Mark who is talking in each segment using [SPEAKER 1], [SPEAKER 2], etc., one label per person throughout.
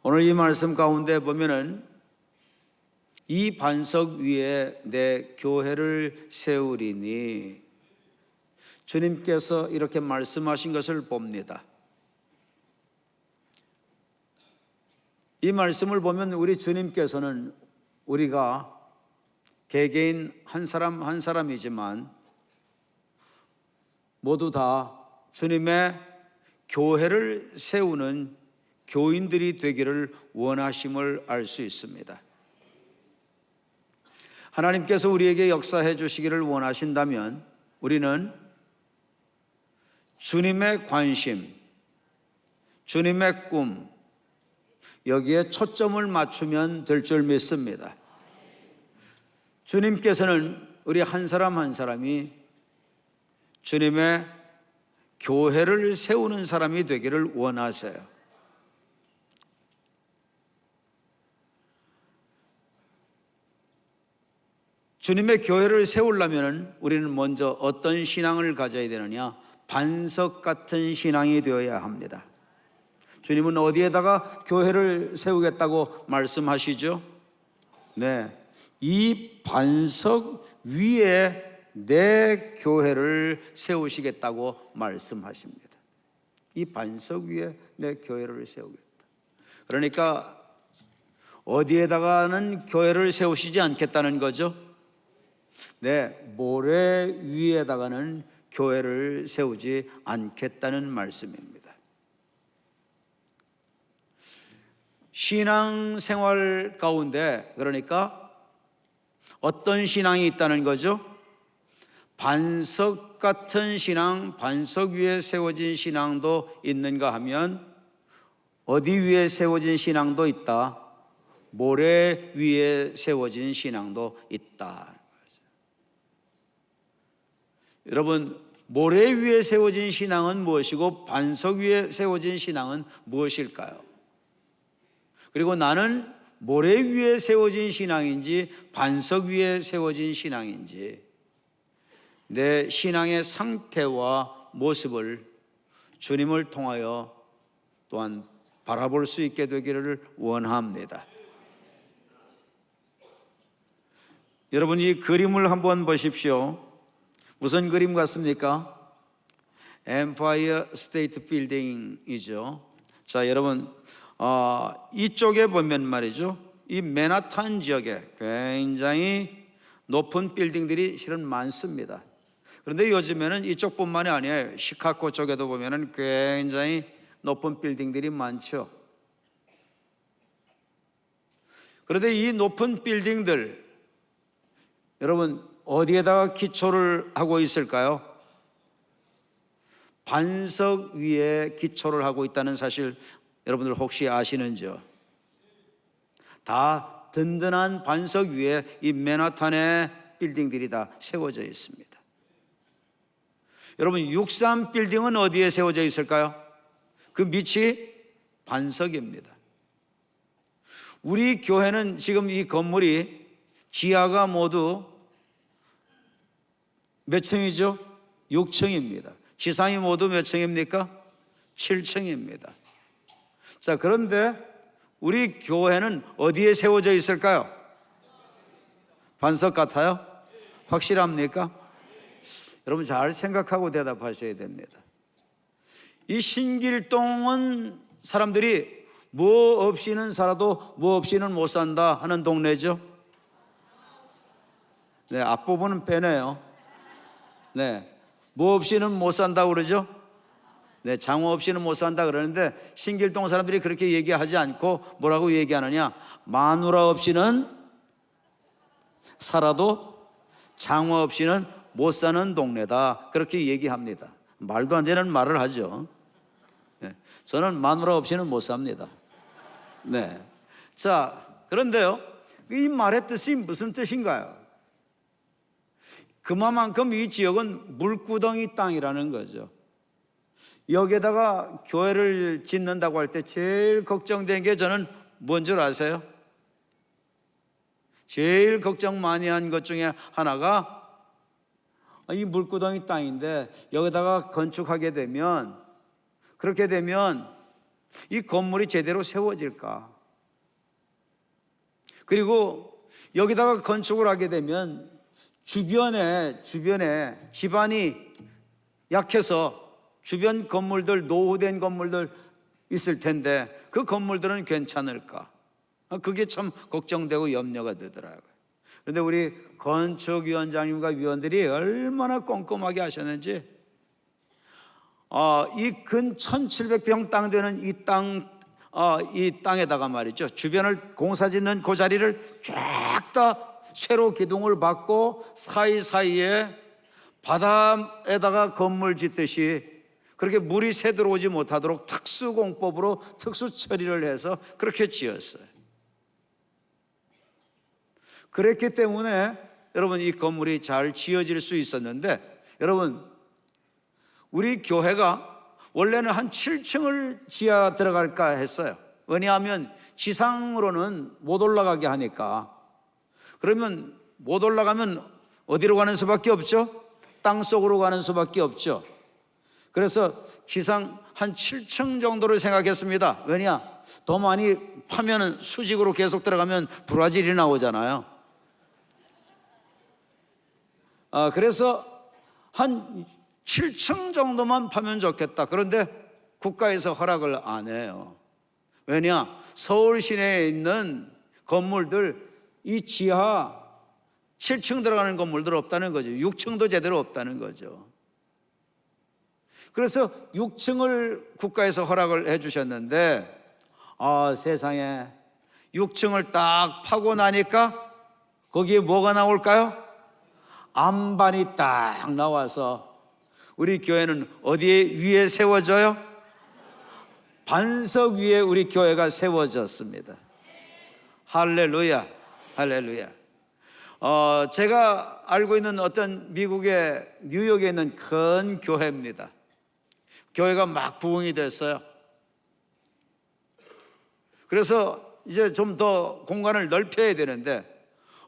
[SPEAKER 1] 오늘 이 말씀 가운데 보면은 이 반석 위에 내 교회를 세우리니 주님께서 이렇게 말씀하신 것을 봅니다. 이 말씀을 보면 우리 주님께서는 우리가 개개인 한 사람 한 사람이지만 모두 다 주님의 교회를 세우는 교인들이 되기를 원하심을 알 수 있습니다. 하나님께서 우리에게 역사해 주시기를 원하신다면 우리는 주님의 관심, 주님의 꿈, 여기에 초점을 맞추면 될 줄 믿습니다. 주님께서는 우리 한 사람 한 사람이 주님의 교회를 세우는 사람이 되기를 원하세요. 주님의 교회를 세우려면 우리는 먼저 어떤 신앙을 가져야 되느냐? 반석 같은 신앙이 되어야 합니다. 주님은 어디에다가 교회를 세우겠다고 말씀하시죠? 네, 이 반석 위에 내 교회를 세우시겠다고 말씀하십니다. 이 반석 위에 내 교회를 세우겠다. 그러니까 어디에다가는 교회를 세우시지 않겠다는 거죠? 네, 모래 위에다가는 교회를 세우지 않겠다는 말씀입니다. 신앙생활 가운데 그러니까 어떤 신앙이 있다는 거죠? 반석 같은 신앙, 반석 위에 세워진 신앙도 있는가 하면 어디 위에 세워진 신앙도 있다. 모래 위에 세워진 신앙도 있다. 여러분, 모래 위에 세워진 신앙은 무엇이고 반석 위에 세워진 신앙은 무엇일까요? 그리고 나는 모래 위에 세워진 신앙인지 반석 위에 세워진 신앙인지 내 신앙의 상태와 모습을 주님을 통하여 또한 바라볼 수 있게 되기를 원합니다. 여러분, 이 그림을 한번 보십시오. 무슨 그림 같습니까? 엠파이어 스테이트 빌딩이죠. 자, 여러분, 이쪽에 보면 말이죠, 이 맨하탄 지역에 굉장히 높은 빌딩들이 실은 많습니다. 그런데 요즘에는 이쪽뿐만이 아니에요. 시카고 쪽에도 보면은 굉장히 높은 빌딩들이 많죠. 그런데 이 높은 빌딩들, 여러분, 어디에다가 기초를 하고 있을까요? 반석 위에 기초를 하고 있다는 사실 여러분들 혹시 아시는지요? 다 든든한 반석 위에 이 맨하탄의 빌딩들이 다 세워져 있습니다. 여러분, 63 빌딩은 어디에 세워져 있을까요? 그 밑이 반석입니다. 우리 교회는 지금 이 건물이 지하가 모두 몇 층이죠? 6층입니다. 지상이 모두 몇 층입니까? 7층입니다. 자, 그런데 우리 교회는 어디에 세워져 있을까요? 반석 같아요? 확실합니까? 여러분 잘 생각하고 대답하셔야 됩니다. 이 신길동은 사람들이 뭐 없이는 살아도 뭐 없이는 못 산다 하는 동네죠. 네, 앞부분은 빼네요. 네, 뭐 없이는 못 산다고 그러죠? 네, 장어 없이는 못 산다 그러는데 신길동 사람들이 그렇게 얘기하지 않고 뭐라고 얘기하느냐? 마누라 없이는 살아도 장어 없이는 못 사는 동네다. 그렇게 얘기합니다. 말도 안 되는 말을 하죠. 네, 저는 마누라 없이는 못 삽니다. 네, 자, 그런데요, 이 말의 뜻이 무슨 뜻인가요? 그만큼 이 지역은 물구덩이 땅이라는 거죠. 여기에다가 교회를 짓는다고 할 때 제일 걱정된 게 저는 뭔 줄 아세요? 제일 걱정 많이 한 것 중에 하나가 이 물구덩이 땅인데 여기다가 건축하게 되면, 그렇게 되면 이 건물이 제대로 세워질까? 그리고 여기다가 건축을 하게 되면 주변에 집안이 약해서 주변 건물들, 노후된 건물들 있을 텐데 그 건물들은 괜찮을까? 그게 참 걱정되고 염려가 되더라고요. 그런데 우리 건축위원장님과 위원들이 얼마나 꼼꼼하게 하셨는지, 이 근 1700평 땅 되는 이 땅에다가 말이죠, 주변을 공사 짓는 그 자리를 쫙 다 쇠로 기둥을 박고 사이사이에 바다에다가 건물 짓듯이 그렇게 물이 새 들어오지 못하도록 특수공법으로 특수 처리를 해서 그렇게 지었어요. 그랬기 때문에 여러분 이 건물이 잘 지어질 수 있었는데, 여러분 우리 교회가 원래는 한 7층을 지하 들어갈까 했어요. 왜냐하면 지상으로는 못 올라가게 하니까. 그러면 못 올라가면 어디로 가는 수밖에 없죠? 땅속으로 가는 수밖에 없죠. 그래서 지상 한 7층 정도를 생각했습니다. 왜냐? 더 많이 파면 수직으로 계속 들어가면 브라질이 나오잖아요. 그래서 한 7층 정도만 파면 좋겠다. 그런데 국가에서 허락을 안 해요. 왜냐? 서울 시내에 있는 건물들 이 지하 7층 들어가는 건물들 없다는 거죠. 6층도 제대로 없다는 거죠. 그래서 6층을 국가에서 허락을 해 주셨는데, 세상에 6층을 딱 파고 나니까 거기에 뭐가 나올까요? 안반이 딱 나와서 우리 교회는 어디에 위에 세워져요? 반석 위에 우리 교회가 세워졌습니다. 할렐루야, 할렐루야. 제가 알고 있는 어떤 미국의 뉴욕에 있는 큰 교회입니다. 교회가 막 부흥이 됐어요. 그래서 이제 좀 더 공간을 넓혀야 되는데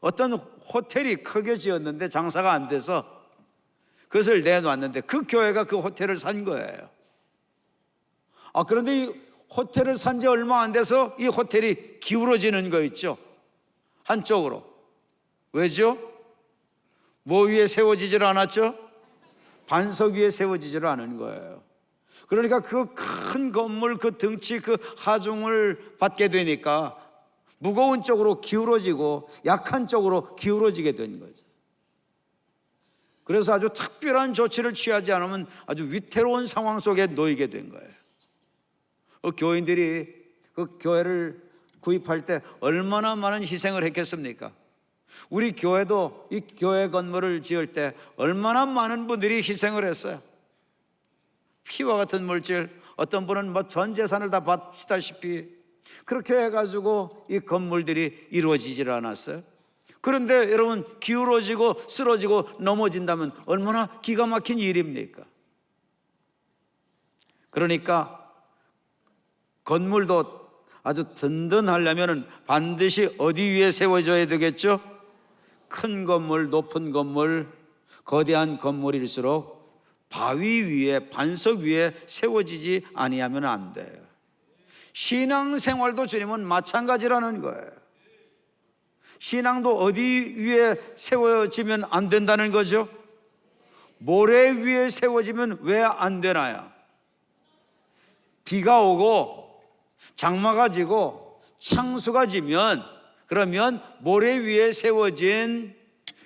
[SPEAKER 1] 어떤 호텔이 크게 지었는데 장사가 안 돼서 그것을 내놨는데 그 교회가 그 호텔을 산 거예요. 그런데 이 호텔을 산 지 얼마 안 돼서 이 호텔이 기울어지는 거 있죠, 한쪽으로. 왜죠? 뭐 위에 세워지질 않았죠? 반석 위에 세워지질 않은 거예요. 그러니까 그 큰 건물, 그 덩치, 그 하중을 받게 되니까 무거운 쪽으로 기울어지고 약한 쪽으로 기울어지게 된 거죠. 그래서 아주 특별한 조치를 취하지 않으면 아주 위태로운 상황 속에 놓이게 된 거예요. 교인들이 그 교회를 구입할 때 얼마나 많은 희생을 했겠습니까? 우리 교회도 이 교회 건물을 지을 때 얼마나 많은 분들이 희생을 했어요. 피와 같은 물질, 어떤 분은 뭐 전 재산을 다 바치다시피 그렇게 해가지고 이 건물들이 이루어지질 않았어요. 그런데 여러분, 기울어지고 쓰러지고 넘어진다면 얼마나 기가 막힌 일입니까? 그러니까 건물도 아주 든든하려면 반드시 어디 위에 세워져야 되겠죠? 큰 건물, 높은 건물, 거대한 건물일수록 바위 위에, 반석 위에 세워지지 아니하면 안 돼요. 신앙생활도 주님은 마찬가지라는 거예요. 신앙도 어디 위에 세워지면 안 된다는 거죠? 모래 위에 세워지면 왜 안 되나요? 비가 오고 장마가 지고 창수가 지면, 그러면 모래 위에 세워진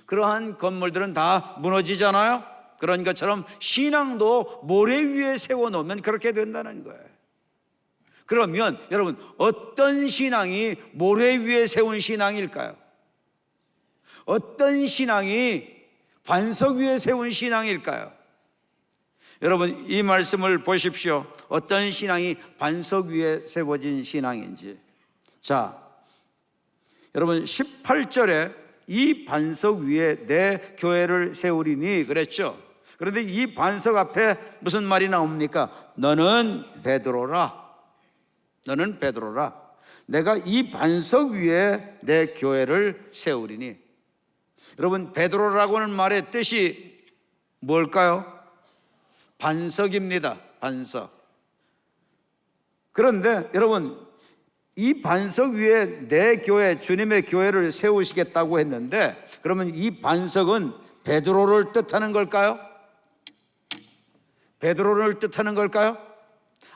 [SPEAKER 1] 그러한 건물들은 다 무너지잖아요. 그런 것처럼 신앙도 모래 위에 세워놓으면 그렇게 된다는 거예요. 그러면 여러분, 어떤 신앙이 모래 위에 세운 신앙일까요? 어떤 신앙이 반석 위에 세운 신앙일까요? 여러분, 이 말씀을 보십시오. 어떤 신앙이 반석 위에 세워진 신앙인지. 자, 여러분 18절에 이 반석 위에 내 교회를 세우리니 그랬죠. 그런데 이 반석 앞에 무슨 말이 나옵니까? 너는 베드로라. 너는 베드로라. 내가 이 반석 위에 내 교회를 세우리니. 여러분, 베드로라고 하는 말의 뜻이 뭘까요? 반석입니다. 반석. 그런데 여러분, 이 반석 위에 내 교회, 주님의 교회를 세우시겠다고 했는데, 그러면 이 반석은 베드로를 뜻하는 걸까요? 베드로를 뜻하는 걸까요?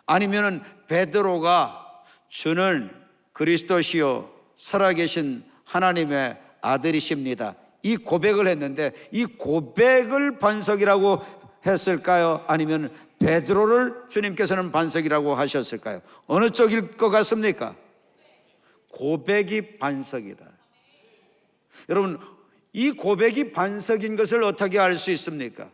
[SPEAKER 1] 아니면은 베드로가 주는 그리스도시요 살아계신 하나님의 아들이십니다, 이 고백을 했는데, 이 고백을 반석이라고 했을까요? 아니면 베드로를 주님께서는 반석이라고 하셨을까요? 어느 쪽일 것 같습니까? 고백이 반석이다. 여러분, 이 고백이 반석인 것을 어떻게 알 수 있습니까?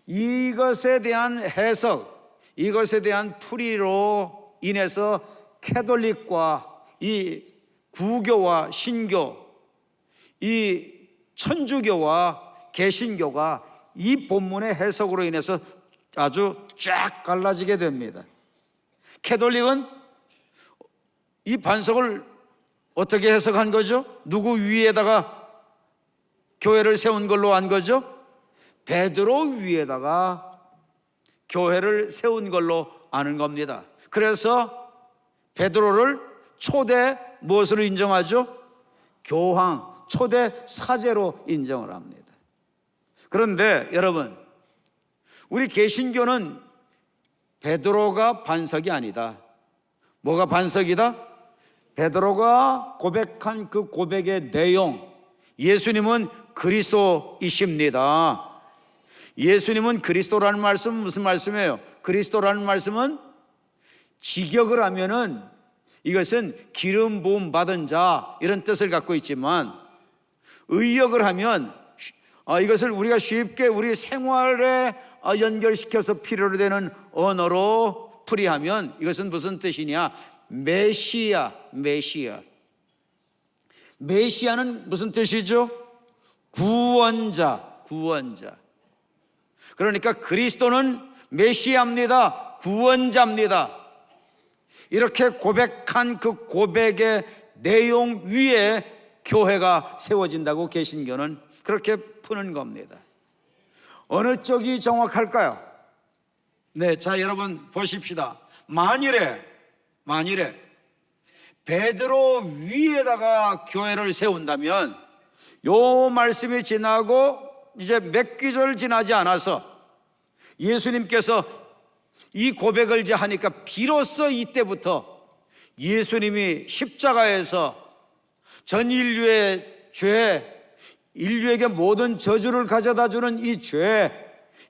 [SPEAKER 1] 이것에 대한 해석, 이것에 대한 풀이로 인해서 캐톨릭과 이 구교와 신교, 이 천주교와 개신교가 이 본문의 해석으로 인해서 아주 쫙 갈라지게 됩니다. 캐톨릭은 이 반석을 어떻게 해석한 거죠? 누구 위에다가 교회를 세운 걸로 안 거죠? 베드로 위에다가 교회를 세운 걸로 아는 겁니다. 그래서 베드로를 초대 무엇으로 인정하죠? 교황, 초대 사제로 인정을 합니다. 그런데 여러분, 우리 개신교는 베드로가 반석이 아니다. 뭐가 반석이다? 베드로가 고백한 그 고백의 내용, 예수님은 그리스도이십니다. 예수님은 그리스도라는 말씀은 무슨 말씀이에요? 그리스도라는 말씀은 직역을 하면은 이것은 기름 부음 받은 자, 이런 뜻을 갖고 있지만, 의역을 하면 이것을 우리가 쉽게 우리 생활에 연결시켜서 필요로 되는 언어로 풀이하면 이것은 무슨 뜻이냐? 메시아. 메시아는 무슨 뜻이죠? 구원자. 그러니까 그리스도는 메시아입니다, 구원자입니다. 이렇게 고백한 그 고백의 내용 위에 교회가 세워진다고 개신교는 그렇게 푸는 겁니다. 어느 쪽이 정확할까요? 네, 자, 여러분 보십시다. 만일에 베드로 위에다가 교회를 세운다면, 요 말씀이 지나고 이제 몇 기절 지나지 않아서 예수님께서 이 고백을 이제 하니까 비로소 이때부터 예수님이 십자가에서 전 인류의 죄, 인류에게 모든 저주를 가져다 주는 이 죄,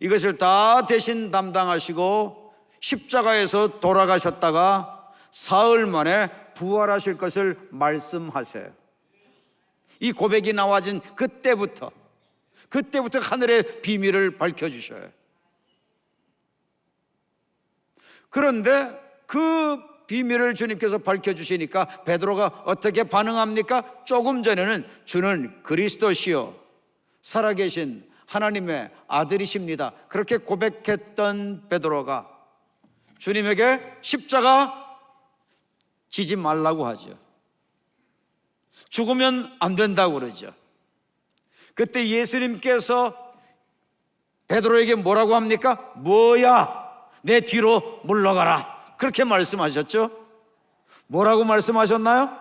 [SPEAKER 1] 이것을 다 대신 담당하시고 십자가에서 돌아가셨다가 사흘 만에 부활하실 것을 말씀하세요. 이 고백이 나와진 그때부터 하늘의 비밀을 밝혀주셔요. 그런데 그 비밀을 주님께서 밝혀주시니까 베드로가 어떻게 반응합니까? 조금 전에는 주는 그리스도시요 살아계신 하나님의 아들이십니다, 그렇게 고백했던 베드로가 주님에게 십자가 지지 말라고 하죠. 죽으면 안 된다고 그러죠. 그때 예수님께서 베드로에게 뭐라고 합니까? 뭐야, 내 뒤로 물러가라, 그렇게 말씀하셨죠. 뭐라고 말씀하셨나요?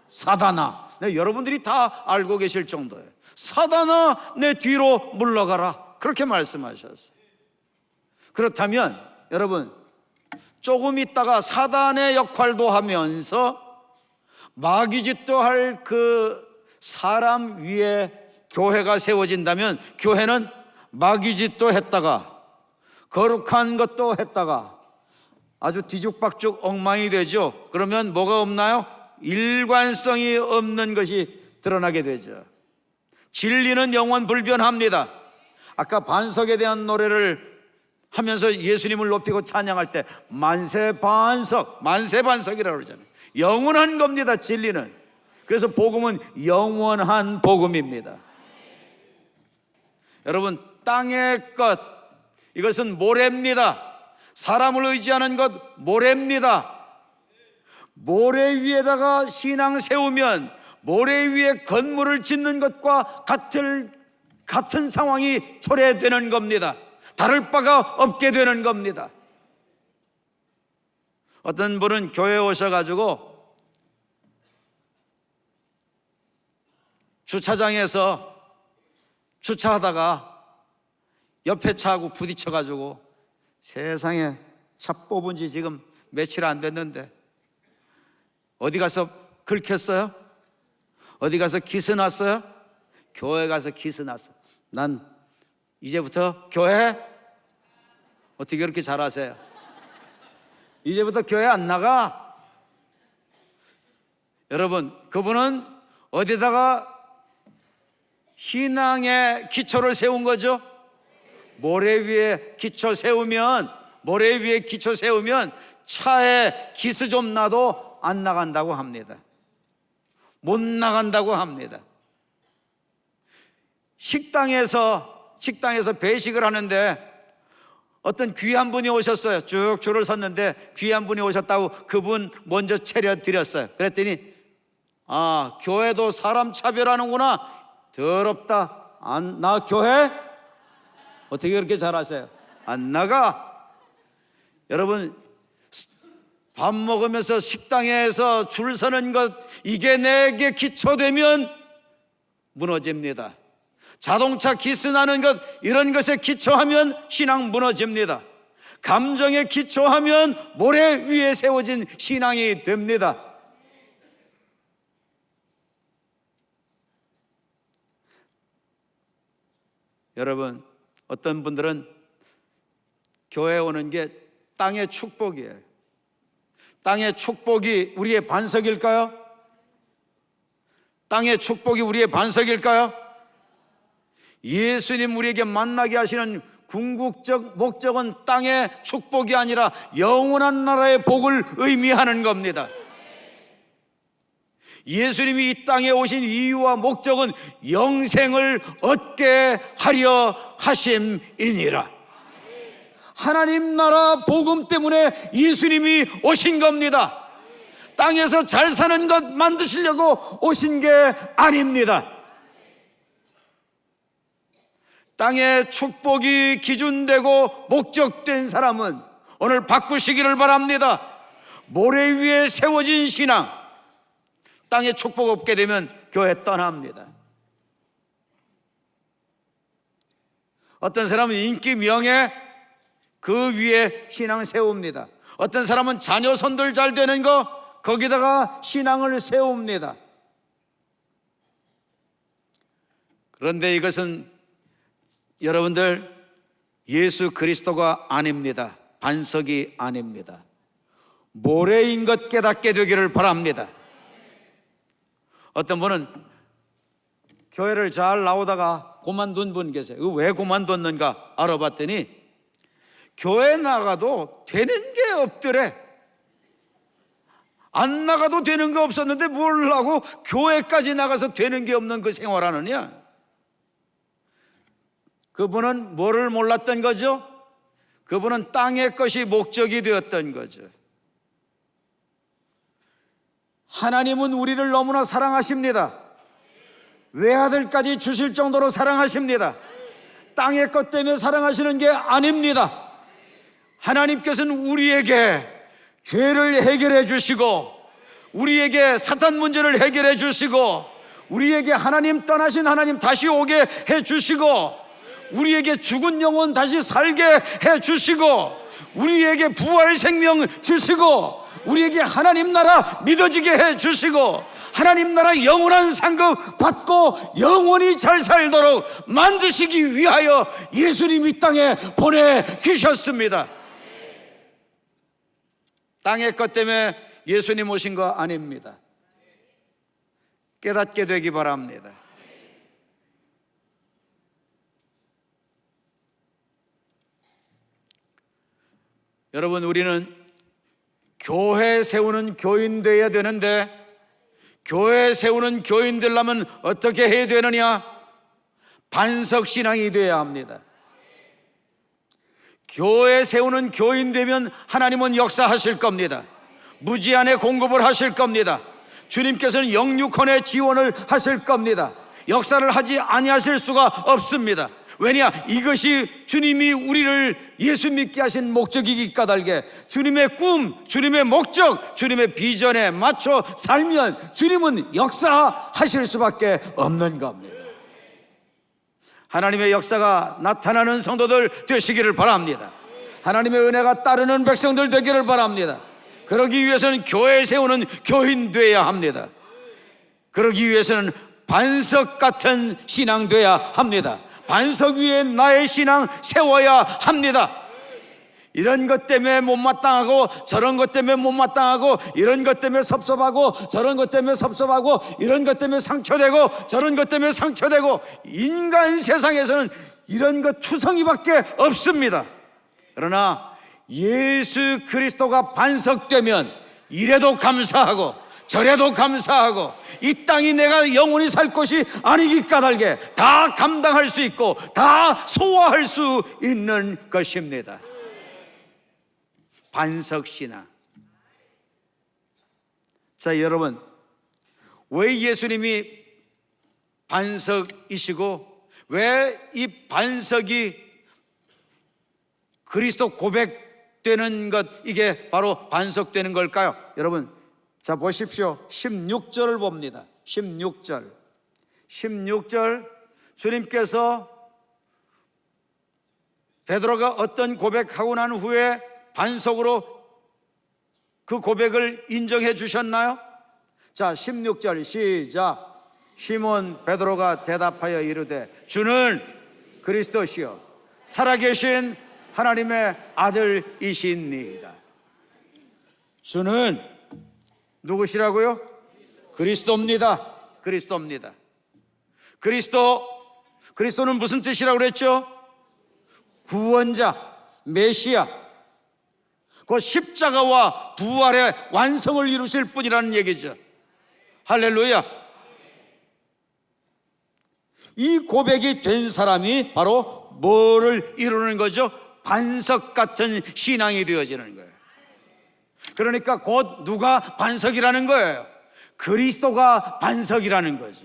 [SPEAKER 1] 사단아. 네, 여러분들이 다 알고 계실 정도예요. 사단아, 내 뒤로 물러가라, 그렇게 말씀하셨어요. 그렇다면 여러분, 조금 있다가 사단의 역할도 하면서 마귀짓도 할 그 사람 위에 교회가 세워진다면, 교회는 마귀짓도 했다가 거룩한 것도 했다가 아주 뒤죽박죽 엉망이 되죠. 그러면 뭐가 없나요? 일관성이 없는 것이 드러나게 되죠. 진리는 영원 불변합니다. 아까 반석에 대한 노래를 하면서 예수님을 높이고 찬양할 때 만세반석이라고 그러잖아요. 영원한 겁니다, 진리는. 그래서 복음은 영원한 복음입니다. 여러분, 땅의 것, 이것은 모래입니다. 사람을 의지하는 것, 모래입니다. 모래 위에다가 신앙 세우면 모래 위에 건물을 짓는 것과 같은 상황이 초래되는 겁니다. 다를 바가 없게 되는 겁니다. 어떤 분은 교회에 오셔가지고 주차장에서 주차하다가 옆에 차하고 부딪혀가지고 세상에 차 뽑은 지 지금 며칠 안 됐는데 어디 가서 긁혔어요? 어디 가서 기스 났어요? 교회 가서 기스 났어. 난 이제부터 교회 어떻게 그렇게 잘하세요? 이제부터 교회 안 나가? 여러분, 그분은 어디다가 신앙의 기초를 세운 거죠? 모래 위에 기초 세우면 차에 기스 좀 나도 안 나간다고 합니다. 못 나간다고 합니다. 식당에서 배식을 하는데 어떤 귀한 분이 오셨어요. 쭉 줄을 섰는데 귀한 분이 오셨다고 그분 먼저 차려드렸어요. 그랬더니 교회도 사람 차별하는구나. 더럽다. 나 교회? 어떻게 그렇게 잘하세요? 안 나가? 여러분, 밥 먹으면서 식당에서 줄 서는 것, 이게 내게 기초되면 무너집니다. 자동차 기스 나는 것, 이런 것에 기초하면 신앙 무너집니다. 감정에 기초하면 모래 위에 세워진 신앙이 됩니다. 여러분, 어떤 분들은 교회에 오는 게 땅의 축복이에요. 땅의 축복이 우리의 반석일까요? 땅의 축복이 우리의 반석일까요? 예수님 우리에게 만나게 하시는 궁극적 목적은 땅의 축복이 아니라 영원한 나라의 복을 의미하는 겁니다. 예수님이 이 땅에 오신 이유와 목적은 영생을 얻게 하려 하심이니라. 하나님 나라 복음 때문에 예수님이 오신 겁니다. 땅에서 잘 사는 것 만드시려고 오신 게 아닙니다. 땅의 축복이 기준되고 목적된 사람은 오늘 바꾸시기를 바랍니다. 모래 위에 세워진 신앙, 땅에 축복 없게 되면 교회 떠납니다. 어떤 사람은 인기, 명예, 그 위에 신앙 세웁니다. 어떤 사람은 자녀 손들 잘 되는 거, 거기다가 신앙을 세웁니다. 그런데 이것은 여러분들 예수 그리스도가 아닙니다. 반석이 아닙니다. 모래인 것 깨닫게 되기를 바랍니다. 어떤 분은 교회를 잘 나오다가 그만둔 분 계세요. 왜 그만뒀는가 알아봤더니 교회 나가도 되는 게 없더래. 안 나가도 되는 거 없었는데 뭘 하고 교회까지 나가서 되는 게 없는 그 생활하느냐. 그분은 뭐를 몰랐던 거죠? 그분은 땅의 것이 목적이 되었던 거죠. 하나님은 우리를 너무나 사랑하십니다. 외아들까지 주실 정도로 사랑하십니다. 땅의 것 때문에 사랑하시는 게 아닙니다. 하나님께서는 우리에게 죄를 해결해 주시고, 우리에게 사탄 문제를 해결해 주시고, 우리에게 하나님 떠나신 하나님 다시 오게 해 주시고, 우리에게 죽은 영혼 다시 살게 해 주시고, 우리에게 부활 생명 주시고, 우리에게 하나님 나라 믿어지게 해 주시고, 하나님 나라 영원한 상급 받고 영원히 잘 살도록 만드시기 위하여 예수님 이 땅에 보내주셨습니다. 땅의 것 때문에 예수님 오신 거 아닙니다. 깨닫게 되기 바랍니다. 여러분, 우리는 교회 세우는 교인 되어야 되는데, 교회 세우는 교인 되려면 어떻게 해야 되느냐? 반석신앙이 되어야 합니다. 교회 세우는 교인 되면 하나님은 역사하실 겁니다. 무제한의 공급을 하실 겁니다. 주님께서는 영육헌의 지원을 하실 겁니다. 역사를 하지 아니하실 수가 없습니다. 왜냐? 이것이 주님이 우리를 예수 믿게 하신 목적이기 까닭에 주님의 꿈, 주님의 목적, 주님의 비전에 맞춰 살면 주님은 역사하실 수밖에 없는 겁니다. 하나님의 역사가 나타나는 성도들 되시기를 바랍니다. 하나님의 은혜가 따르는 백성들 되기를 바랍니다. 그러기 위해서는 교회 세우는 교인 되어야 합니다. 그러기 위해서는 반석 같은 신앙 되어야 합니다. 반석 위에 나의 신앙 세워야 합니다. 이런 것 때문에 못마땅하고 저런 것 때문에 못마땅하고 이런 것 때문에 섭섭하고 저런 것 때문에 섭섭하고 이런 것 때문에 상처되고 저런 것 때문에 상처되고 인간 세상에서는 이런 것 투성이밖에 없습니다. 그러나 예수 그리스도가 반석되면 이래도 감사하고 저래도 감사하고 이 땅이 내가 영원히 살 곳이 아니기 까닭에 다 감당할 수 있고 다 소화할 수 있는 것입니다. 반석신앙. 자, 여러분, 왜 예수님이 반석이시고 왜 이 반석이 그리스도 고백되는 것, 이게 바로 반석되는 걸까요? 여러분, 자 보십시오. 16절을 봅니다. 16절 주님께서 베드로가 어떤 고백하고 난 후에 반석으로 그 고백을 인정해 주셨나요? 자, 16절 시작. 시몬 베드로가 대답하여 이르되 주는 그리스도시요 살아계신 하나님의 아들이시니이다. 주는 누구시라고요? 그리스도입니다. 그리스도입니다. 그리스도는 무슨 뜻이라고 그랬죠? 구원자, 메시아, 그 십자가와 부활의 완성을 이루실 분이라는 얘기죠. 할렐루야. 이 고백이 된 사람이 바로 뭐를 이루는 거죠? 반석 같은 신앙이 되어지는 거예요. 그러니까 곧 누가 반석이라는 거예요? 그리스도가 반석이라는 거죠.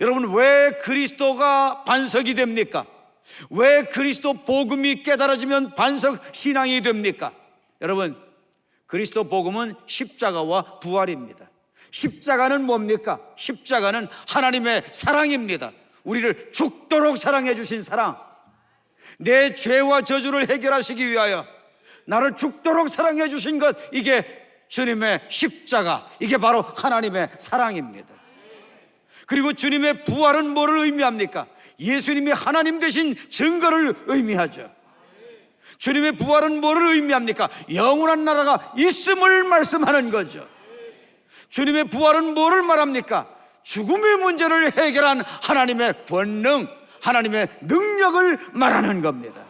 [SPEAKER 1] 여러분, 왜 그리스도가 반석이 됩니까? 왜 그리스도 복음이 깨달아지면 반석 신앙이 됩니까? 여러분, 그리스도 복음은 십자가와 부활입니다. 십자가는 뭡니까? 십자가는 하나님의 사랑입니다. 우리를 죽도록 사랑해 주신 사랑, 내 죄와 저주를 해결하시기 위하여 나를 죽도록 사랑해 주신 것, 이게 주님의 십자가, 이게 바로 하나님의 사랑입니다. 그리고 주님의 부활은 뭐를 의미합니까? 예수님이 하나님 되신 증거를 의미하죠. 주님의 부활은 뭐를 의미합니까? 영원한 나라가 있음을 말씀하는 거죠. 주님의 부활은 뭐를 말합니까? 죽음의 문제를 해결한 하나님의 권능, 하나님의 능력을 말하는 겁니다.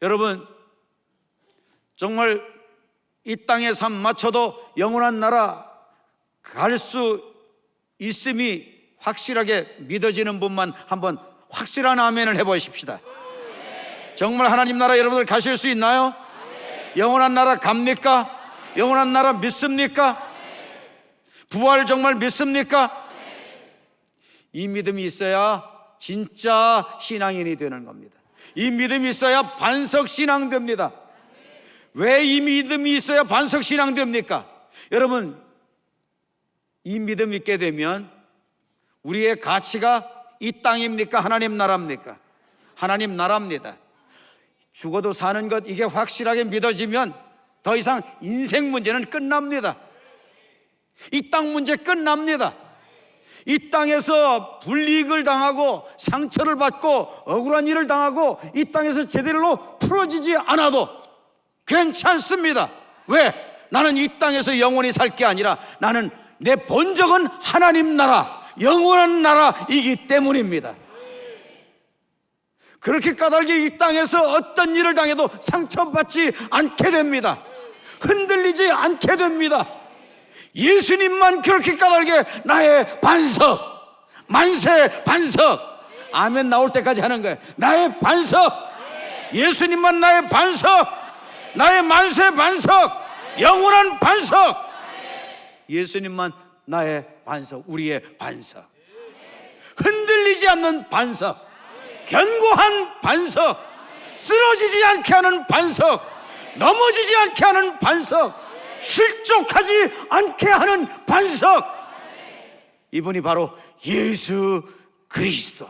[SPEAKER 1] 여러분, 정말 이 땅의 삶 마쳐도 영원한 나라 갈 수 있음이 확실하게 믿어지는 분만 한번 확실한 아멘을 해보십시다. 정말 하나님 나라 여러분들 가실 수 있나요? 영원한 나라 갑니까? 영원한 나라 믿습니까? 부활 정말 믿습니까? 이 믿음이 있어야 진짜 신앙인이 되는 겁니다. 이 믿음이 있어야 반석 신앙 됩니다. 왜 이 믿음이 있어야 반석 신앙 됩니까? 여러분, 이 믿음 있게 되면 우리의 가치가 이 땅입니까? 하나님 나라입니까? 하나님 나라입니다. 죽어도 사는 것, 이게 확실하게 믿어지면 더 이상 인생 문제는 끝납니다. 이 땅 문제 끝납니다. 이 땅에서 불이익을 당하고 상처를 받고 억울한 일을 당하고 이 땅에서 제대로 풀어지지 않아도 괜찮습니다. 왜? 나는 이 땅에서 영원히 살 게 아니라 나는 내 본적은 하나님 나라, 영원한 나라이기 때문입니다. 그렇게 까닭에 이 땅에서 어떤 일을 당해도 상처받지 않게 됩니다. 흔들리지 않게 됩니다. 예수님만 그렇게 까닭에 나의 반석, 만세 반석, 아멘 나올 때까지 하는 거예요. 나의 반석, 예수님만 나의 반석, 나의 만세 반석, 영원한 반석, 예수님만 나의 반석, 우리의 반석. 흔들리지 않는 반석, 견고한 반석, 쓰러지지 않게 하는 반석, 넘어지지 않게 하는 반석, 실족하지 않게 하는 반석, 이분이 바로 예수 그리스도.